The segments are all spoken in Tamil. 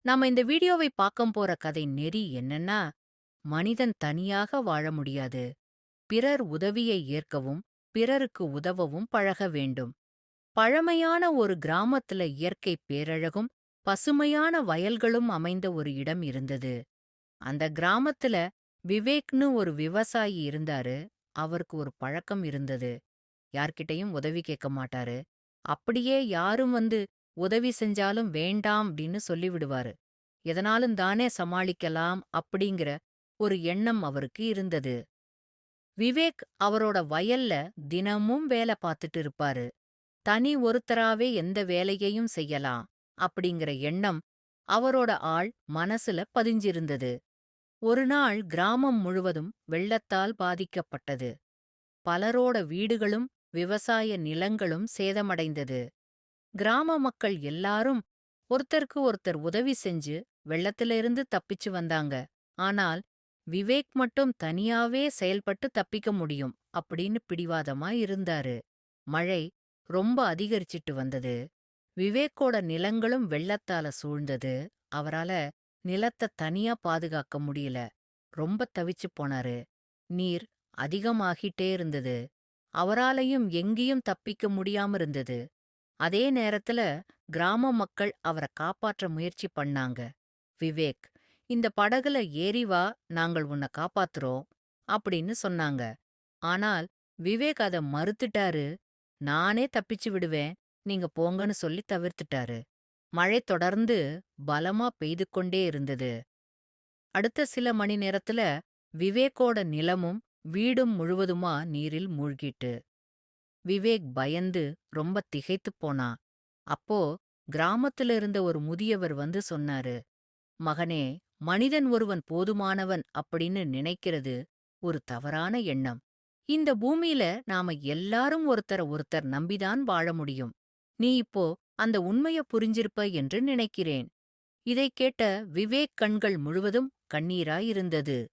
நாம இந்த வீடியோவை பார்க்க போற கதை நெறி என்னன்னா, மனிதன் தனியாக வாழ முடியாது. பிறர் உதவியை ஏற்கவும், பிறருக்கு உதவவும் பழக வேண்டும். பழமையான ஒரு கிராமத்துல இயற்கை பேரழகும், பசுமையான வயல்களும் அமைந்த ஒரு இடம் இருந்தது. அந்த கிராமத்துல விவேக்னு ஒரு விவசாயி இருந்தாரு. அவருக்கு ஒரு பழக்கம் இருந்தது. யார்கிட்டயும் உதவி கேட்க மாட்டாரு. அப்படியே யாரும் வந்து உதவி செஞ்சாலும் வேண்டாம் அப்படின்னு சொல்லிவிடுவாரு. எதனாலும் தானே சமாளிக்கலாம் அப்படிங்கிற ஒரு எண்ணம் அவருக்கு இருந்தது. விவேக் அவரோட வயல்ல தினமும் வேலை பார்த்துட்டு இருப்பாரு. தனி ஒருத்தராவே எந்த வேலையையும் செய்யலாம் அப்படிங்கிற எண்ணம் அவரோட ஆள் மனசுல பதிஞ்சிருந்தது. ஒரு நாள் கிராமம் முழுவதும் வெள்ளத்தால் பாதிக்கப்பட்டது. பலரோட வீடுகளும் விவசாய நிலங்களும் சேதமடைந்தது. கிராம மக்கள் எல்லாரும் ஒருத்தருக்கு ஒருத்தர் உதவி செஞ்சு வெள்ளத்திலிருந்து தப்பிச்சு வந்தாங்க. ஆனால் விவேக் மட்டும் தனியாவே செயல்பட்டு தப்பிக்க முடியும் அப்படின்னு பிடிவாதமா இருந்தாரு. மழை ரொம்ப அதிகரிச்சிட்டு வந்தது. விவேக்கோட நிலங்களும் வெள்ளத்தால சூழ்ந்தது. அவரால நிலத்த தனியா பாதுகாக்க முடியல. ரொம்ப தவிச்சு போனாரு. நீர் அதிகமாகிட்டே இருந்தது. அவராலையும் எங்கேயும் தப்பிக்க முடியாம இருந்தது. அதே நேரத்துல கிராம மக்கள் அவர காப்பாற்ற முயற்சி பண்ணாங்க. விவேக், இந்த படகுல ஏறி வா, நாங்கள் உன்னை காப்பாத்துறோம் அப்படின்னு சொன்னாங்க. ஆனால் விவேக் அத மறுத்துட்டாரு. நானே தப்பிச்சு விடுவேன், நீங்க போங்கன்னு சொல்லி தவிர்த்துட்டாரு. மழை தொடர்ந்து பலமா பெய்து கொண்டே இருந்தது. அடுத்த சில மணி நேரத்துல விவேக்கோட நிலமும் வீடும் முழுவதுமா நீரில் மூழ்கிட்டு. விவேக் பயந்து ரொம்ப திகைத்துப் போனான். அப்போ கிராமத்துல இருந்த ஒரு முதியவர் வந்து சொன்னாரு, மகனே, மனிதன் ஒருவன் போதுமானவன் அப்படின்னு நினைக்கிறது ஒரு தவறான எண்ணம். இந்த பூமியில நாம எல்லாரும் ஒருத்தர ஒருத்தர் நம்பிதான் வாழ முடியும். நீ இப்போ அந்த உண்மைய புரிஞ்சிருப்ப என்று நினைக்கிறேன். இதைக் கேட்ட விவேக் கண்கள் முழுவதும் கண்ணீராயிருந்தது.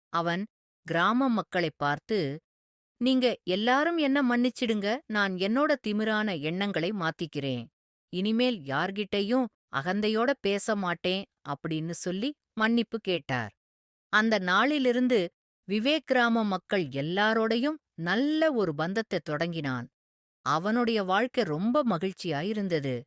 அவன் கிராம மக்களைப் பார்த்து, நீங்க எல்லாரும் என்ன மன்னிச்சிடுங்க, நான் என்னோட திமிரான எண்ணங்களை மாத்திக்கிறேன். இனிமேல் யார்கிட்டயும் அகந்தையோட பேச மாட்டேன் அப்படின்னு சொல்லி மன்னிப்பு கேட்டார். அந்த நாளிலிருந்து விவேக் கிராம மக்கள் எல்லாரோடையும் நல்ல ஒரு பந்தத்தை தொடங்கினான். அவனுடைய வாழ்க்கை ரொம்ப மகிழ்ச்சியாயிருந்தது.